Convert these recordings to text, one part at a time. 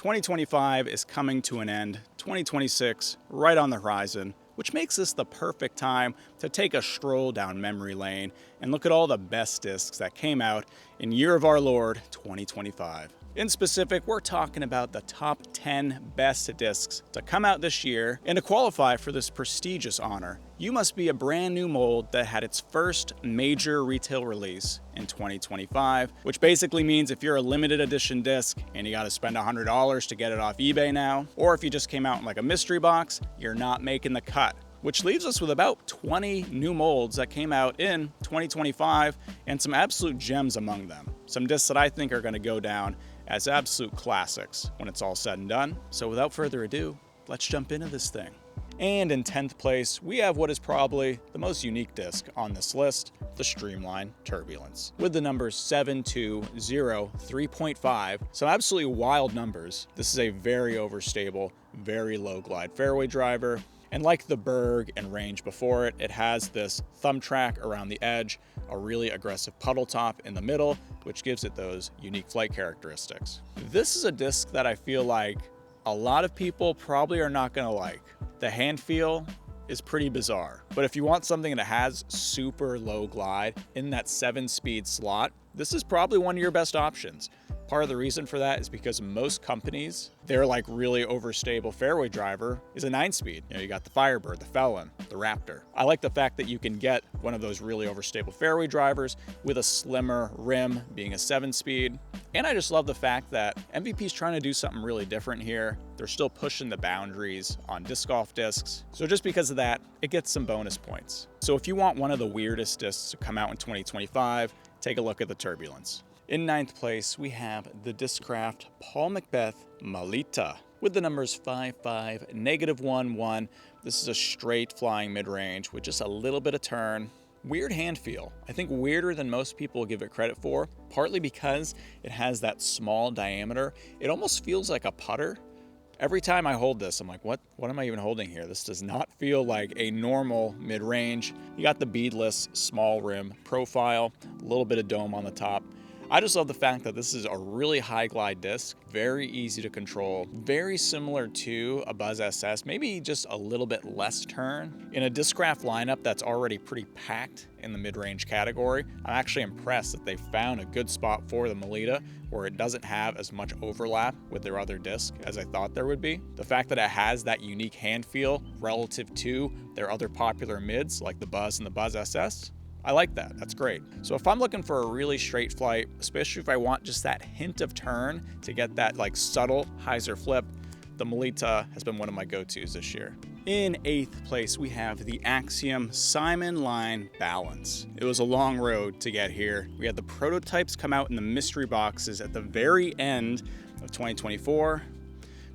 2025 is coming to an end, 2026 right on the horizon, which makes this the perfect time to take a stroll down memory lane and look at all the best discs that came out in year of our Lord, 2025. In specific, we're talking about the top 10 best discs to come out this year, and to qualify for this prestigious honor, you must be a brand new mold that had its first major retail release in 2025, which basically means if you're a limited edition disc and you gotta spend $100 to get it off eBay now, or if you just came out in like a mystery box, you're not making the cut. Which leaves us with about 20 new molds that came out in 2025 and some absolute gems among them. Some discs that I think are gonna go down as absolute classics when it's all said and done. So without further ado, let's jump into this thing. And in 10th place, we have what is probably the most unique disc on this list, the Streamline Turbulence. With the numbers 7, 2, 0, 3.5, some absolutely wild numbers. This is a very overstable, very low glide fairway driver. And like the Berg and Range before it, it has this thumb track around the edge, a really aggressive puddle top in the middle, which gives it those unique flight characteristics. This is a disc that I feel like a lot of people probably are not gonna like. The hand feel is pretty bizarre, but if you want something that has super low glide in that 7-speed slot, this is probably one of your best options. Part of the reason for that is because most companies, their like really overstable fairway driver is a 9-speed. You know, you got the Firebird, the Felon, the Raptor. I like the fact that you can get one of those really overstable fairway drivers with a slimmer rim being a 7-speed. And I just love the fact that MVP's trying to do something really different here. They're still pushing the boundaries on disc golf discs. So just because of that, it gets some bonus points. So if you want one of the weirdest discs to come out in 2025, take a look at the Turbulence. In 9th place, we have the Discraft Paul Macbeth Molita with the numbers 5, 5, -1, 1. This is a straight flying mid-range with just a little bit of turn. Weird hand feel. I think weirder than most people give it credit for, partly because it has that small diameter. It almost feels like a putter. Every time I hold this, I'm like, what am I even holding here? This does not feel like a normal mid-range. You got the beadless small rim profile, a little bit of dome on the top. I just love the fact that this is a really high glide disc, very easy to control, very similar to a Buzz SS, maybe just a little bit less turn. In a Discraft lineup that's already pretty packed in the mid-range category, I'm actually impressed that they found a good spot for the Molita where it doesn't have as much overlap with their other disc as I thought there would be. The fact that it has that unique hand feel relative to their other popular mids like the Buzz and the Buzz SS, I like that, that's great. So if I'm looking for a really straight flight, especially if I want just that hint of turn to get that like subtle hyzer flip, the Molita has been one of my go-tos this year. In 8th place, we have the Axiom Simon Line Balance. It was a long road to get here. We had the prototypes come out in the mystery boxes at the very end of 2024,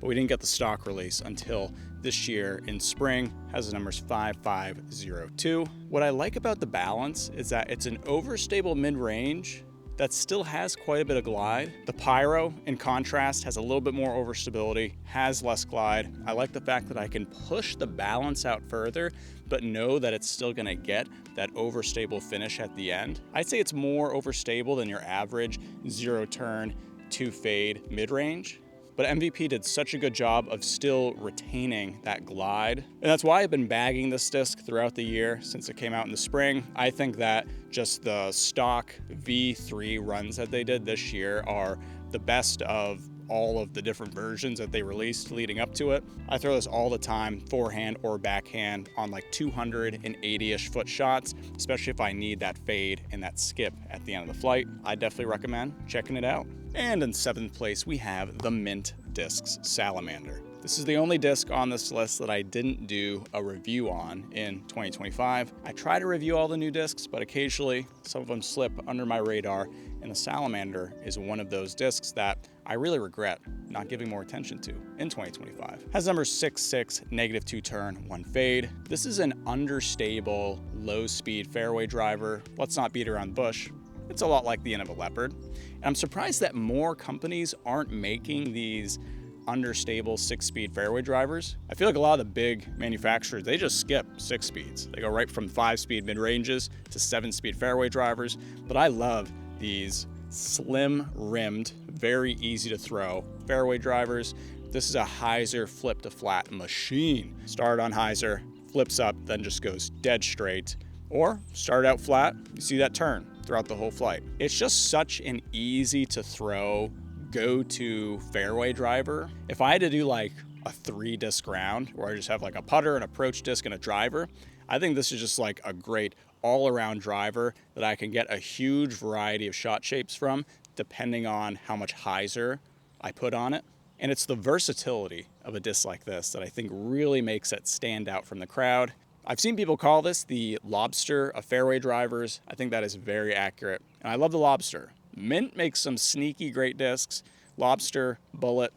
but we didn't get the stock release until this year in spring. Has the numbers 5502. What I like about the Balance is that it's an overstable mid-range that still has quite a bit of glide. The Pyro, in contrast, has a little bit more overstability, has less glide. I like the fact that I can push the Balance out further, but know that it's still gonna get that overstable finish at the end. I'd say it's more overstable than your average 0 turn, 2 fade mid-range. But MVP did such a good job of still retaining that glide. And that's why I've been bagging this disc throughout the year since it came out in the spring. I think that just the stock V3 runs that they did this year are the best of all of the different versions that they released leading up to it. I throw this all the time, forehand or backhand, on like 280-ish foot shots, especially if I need that fade and that skip at the end of the flight. I definitely recommend checking it out. And in 7th place, we have the Mint Discs Salamander. This is the only disc on this list that I didn't do a review on in 2025. I try to review all the new discs, but occasionally some of them slip under my radar, and the Salamander is one of those discs that I really regret not giving more attention to in 2025. Has numbers 6, 6, -2 turn, 1 fade. This is an understable, low-speed fairway driver. Let's not beat around the bush. It's a lot like the Innova Leopard. And I'm surprised that more companies aren't making these understable 6-speed fairway drivers. I feel like a lot of the big manufacturers, they just skip 6 speeds. They go right from 5-speed mid-ranges to 7-speed fairway drivers. But I love these Slim rimmed, very easy to throw. Fairway drivers. This is a hyzer flip to flat machine. Start on hyzer, flips up, then just goes dead straight. Or start out flat, you see that turn throughout the whole flight. It's just such an easy to throw, go-to fairway driver. If I had to do like a 3-disc round where I just have like a putter, an approach disc, and a driver, I think this is just like a great all-around driver that I can get a huge variety of shot shapes from depending on how much hyzer I put on it. And it's the versatility of a disc like this that I think really makes it stand out from the crowd. I've seen people call this the lobster of fairway drivers. I think that is very accurate. And I love the lobster. Mint makes some sneaky great discs. Lobster, Bullet,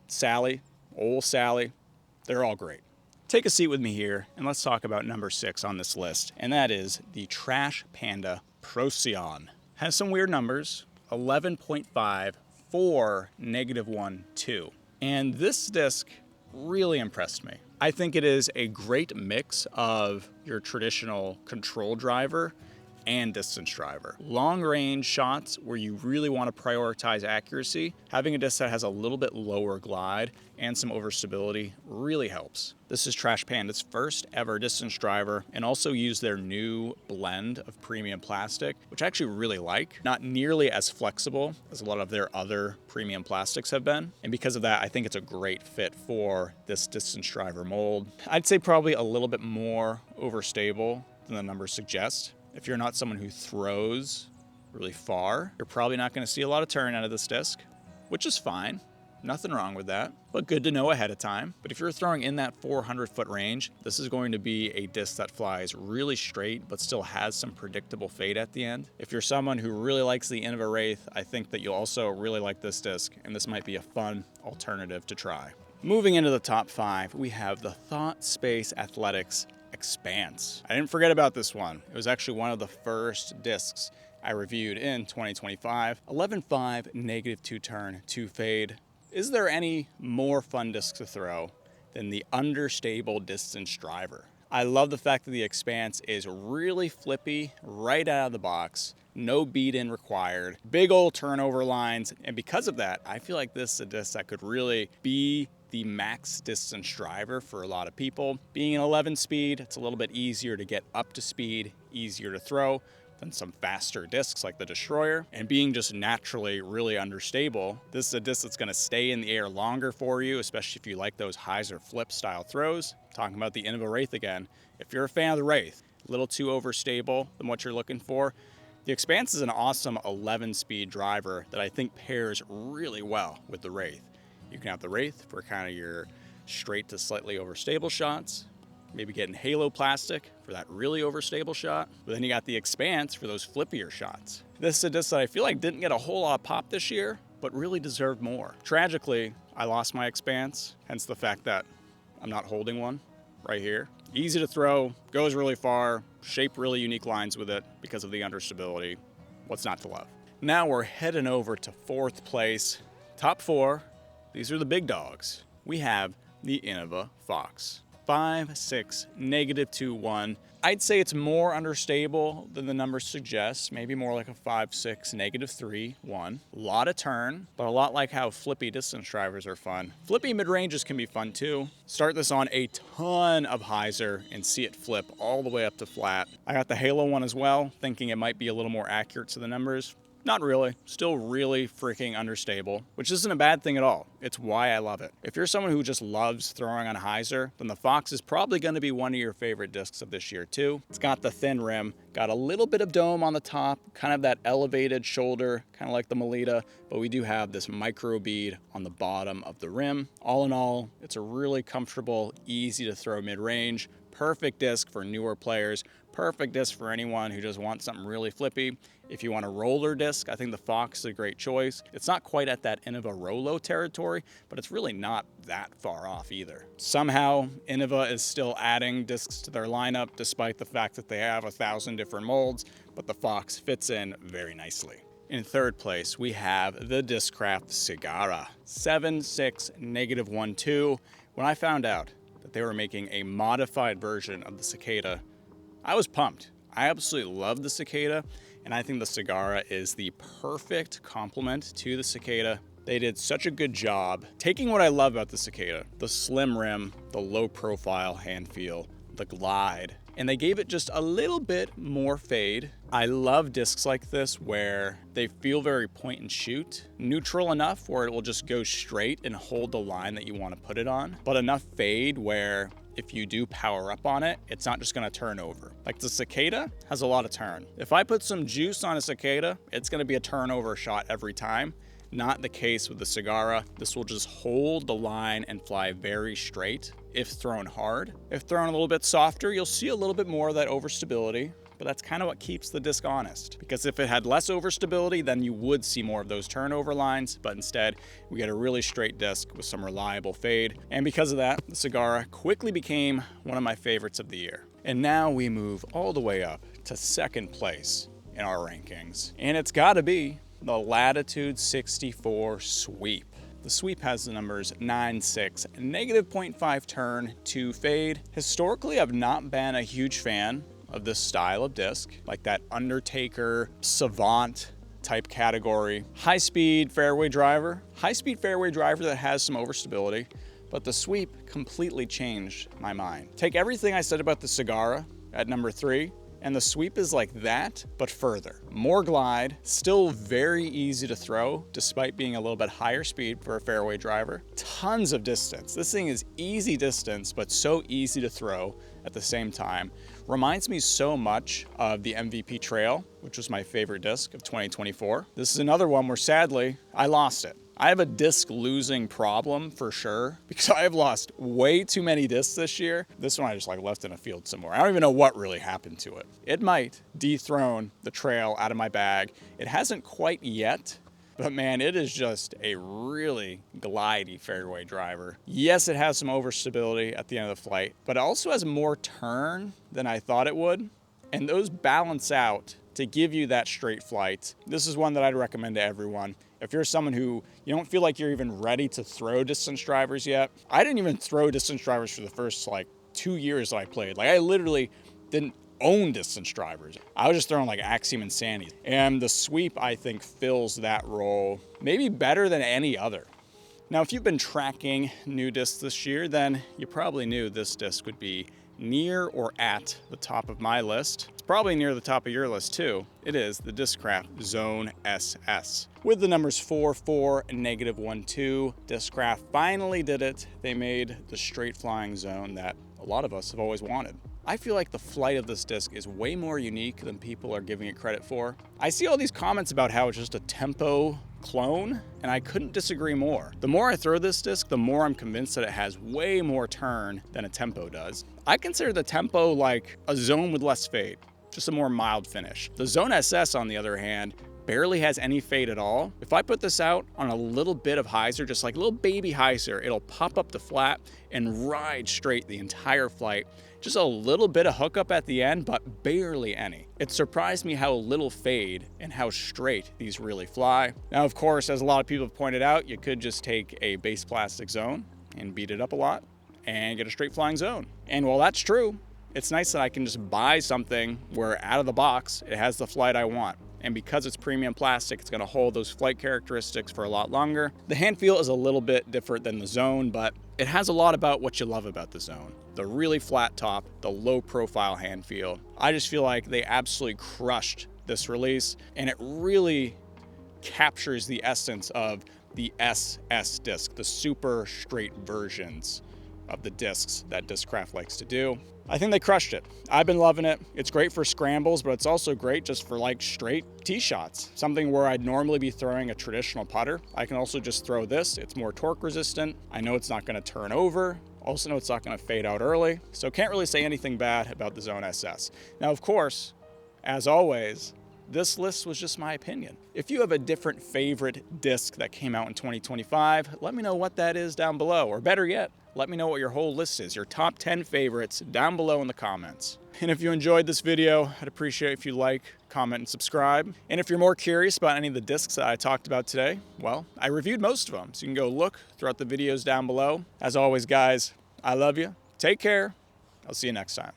Sally, Old Sally, they're all great. Take a seat with me here and let's talk about number 6 on this list. And that is the Trash Panda Procyon. Has some weird numbers, 11.5, 4, -1, 2. And this disc really impressed me. I think it is a great mix of your traditional control driver and distance driver. Long range shots where you really want to prioritize accuracy, having a disc that has a little bit lower glide and some overstability really helps. This is Trash Panda's first ever distance driver and also used their new blend of premium plastic, which I actually really like. Not nearly as flexible as a lot of their other premium plastics have been. And because of that, I think it's a great fit for this distance driver mold. I'd say probably a little bit more overstable than the numbers suggest. If you're not someone who throws really far, you're probably not going to see a lot of turn out of this disc, which is fine. Nothing wrong with that, but good to know ahead of time. But if you're throwing in that 400-foot range, this is going to be a disc that flies really straight, but still has some predictable fade at the end. If you're someone who really likes the Innova Wraith, I think that you'll also really like this disc, and this might be a fun alternative to try. Moving into the top 5, we have the Thought Space Athletics Expanse. I didn't forget about this one. It was actually one of the first discs I reviewed in 2025. 11.5, -2 turn, 2 fade. Is there any more fun disc to throw than the understable distance driver? I love the fact that the Expanse is really flippy right out of the box. No beat in required. Big old turnover lines. And because of that, I feel like this is a disc that could really be the max distance driver for a lot of people. Being an 11 speed, it's a little bit easier to get up to speed, easier to throw than some faster discs like the Destroyer. And being just naturally really understable, this is a disc that's gonna stay in the air longer for you, especially if you like those hyzer flip style throws. Talking about the Innova Wraith again. If you're a fan of the Wraith, a little too overstable than what you're looking for, the Expanse is an awesome 11-speed driver that I think pairs really well with the Wraith. You can have the Wraith for kind of your straight to slightly overstable shots, maybe getting halo plastic for that really overstable shot, but then you got the Expanse for those flippier shots. This is a disc that I feel like didn't get a whole lot of pop this year, but really deserved more. Tragically, I lost my Expanse, hence the fact that I'm not holding one right here. Easy to throw, goes really far, shape really unique lines with it because of the understability. What's not to love? Now we're heading over to 4th place. Top 4. These are the big dogs. We have the Innova Fox. 5, 6, -2, 1. I'd say it's more understable than the numbers suggest. Maybe more like a 5, 6, -3, 1. A lot of turn, but a lot like how flippy distance drivers are fun. Flippy mid-ranges can be fun too. Start this on a ton of hyzer and see it flip all the way up to flat. I got the Halo one as well, thinking it might be a little more accurate to the numbers. Not really. Still really freaking understable, which isn't a bad thing at all. It's why I love it. If you're someone who just loves throwing on hyzer, then the Fox is probably going to be one of your favorite discs of this year too. It's got the thin rim, got a little bit of dome on the top, kind of that elevated shoulder, kind of like the Molita, but we do have this micro bead on the bottom of the rim. All in all, it's a really comfortable, easy to throw mid-range, perfect disc for newer players, perfect disc for anyone who just wants something really flippy. If you want a roller disc, I think the Fox is a great choice. It's not quite at that Innova Rolo territory, but it's really not that far off either. Somehow, Innova is still adding discs to their lineup despite the fact that they have 1,000 different molds, but the Fox fits in very nicely. In 3rd place, we have the Discraft Cigara. 7, 6, -1, 2. When I found out that they were making a modified version of the Cicada, I was pumped. I absolutely love the Cicada, and I think the Cigara is the perfect complement to the Cicada. They did such a good job taking what I love about the Cicada, the slim rim, the low profile hand feel, the glide, and they gave it just a little bit more fade. I love discs like this where they feel very point and shoot, neutral enough where it will just go straight and hold the line that you want to put it on, but enough fade where if you do power up on it, it's not just gonna turn over. Like the Cicada has a lot of turn. If I put some juice on a Cicada, it's gonna be a turnover shot every time. Not the case with the Cigara. This will just hold the line and fly very straight if thrown hard. If thrown a little bit softer, you'll see a little bit more of that overstability, but that's kind of what keeps the disc honest. Because if it had less overstability, then you would see more of those turnover lines, but instead we get a really straight disc with some reliable fade. And because of that, the Cigara quickly became one of my favorites of the year. And now we move all the way up to second place in our rankings. And it's gotta be the Latitude 64 Sweep. The Sweep has the numbers 9, 6, negative 0.5 turn, 2 fade. Historically, I've not been a huge fan of this style of disc, like that Undertaker, Savant type category. High-speed fairway driver. High-speed fairway driver that has some overstability, but the Sweep completely changed my mind. Take everything I said about the Cigara at number 3, and the Sweep is like that, but further. More glide, still very easy to throw, despite being a little bit higher speed for a fairway driver. Tons of distance. This thing is easy distance, but so easy to throw at the same time. Reminds me so much of the MVP Trail, which was my favorite disc of 2024. This is another one where sadly, I lost it. I have a disc losing problem for sure because I have lost way too many discs this year. This one I just left in a field somewhere. I don't even know what really happened to it. It might dethrone the Trail out of my bag. It hasn't quite yet, but man, it is just a really glidey fairway driver. Yes, it has some overstability at the end of the flight, but it also has more turn than I thought it would. And those balance out to give you that straight flight. This is one that I'd recommend to everyone. If you're someone who you don't feel like you're even ready to throw distance drivers yet, I didn't even throw distance drivers for the first 2 years that I played. I literally didn't own distance drivers. I was just throwing Axiom and Sandy. And the Sweep, I think, fills that role maybe better than any other. Now, if you've been tracking new discs this year, then you probably knew this disc would be near or at the top of my list. It's probably near the top of your list too. It is the Discraft Zone SS. With the numbers 4, 4, and negative 1, 2, Discraft finally did it. They made the straight flying zone that a lot of us have always wanted. I feel like the flight of this disc is way more unique than people are giving it credit for. I see all these comments about how it's just a tempo clone, and I couldn't disagree more. The more I throw this disc, the more I'm convinced that it has way more turn than a tempo does. I consider the tempo like a zone with less fade, just a more mild finish. The Zone SS, on the other hand, barely has any fade at all. If I put this out on a little bit of hyzer, just like a little baby hyzer, it'll pop up the flat and ride straight the entire flight. Just a little bit of hookup at the end, but barely any. It surprised me how little fade and how straight these really fly. Now, of course, as a lot of people have pointed out, you could just take a base plastic zone and beat it up a lot and get a straight flying zone. And while that's true, it's nice that I can just buy something where out of the box, it has the flight I want. And because it's premium plastic, it's gonna hold those flight characteristics for a lot longer. The hand feel is a little bit different than the Zone, but it has a lot about what you love about the Zone. The really flat top, the low profile hand feel. I just feel like they absolutely crushed this release, and it really captures the essence of the SS disc, the super straight versions of the discs that Discraft likes to do. I think they crushed it. I've been loving it. It's great for scrambles, but it's also great just for straight tee shots. Something where I'd normally be throwing a traditional putter. I can also just throw this. It's more torque resistant. I know it's not gonna turn over. Also know it's not gonna fade out early. So can't really say anything bad about the Zone SS. Now, of course, as always, this list was just my opinion. If you have a different favorite disc that came out in 2025, let me know what that is down below, or better yet, let me know what your whole list is, your top 10 favorites down below in the comments. And if you enjoyed this video, I'd appreciate if you like, comment, and subscribe. And if you're more curious about any of the discs that I talked about today, well, I reviewed most of them, so you can go look throughout the videos down below. As always, guys, I love you. Take care. I'll see you next time.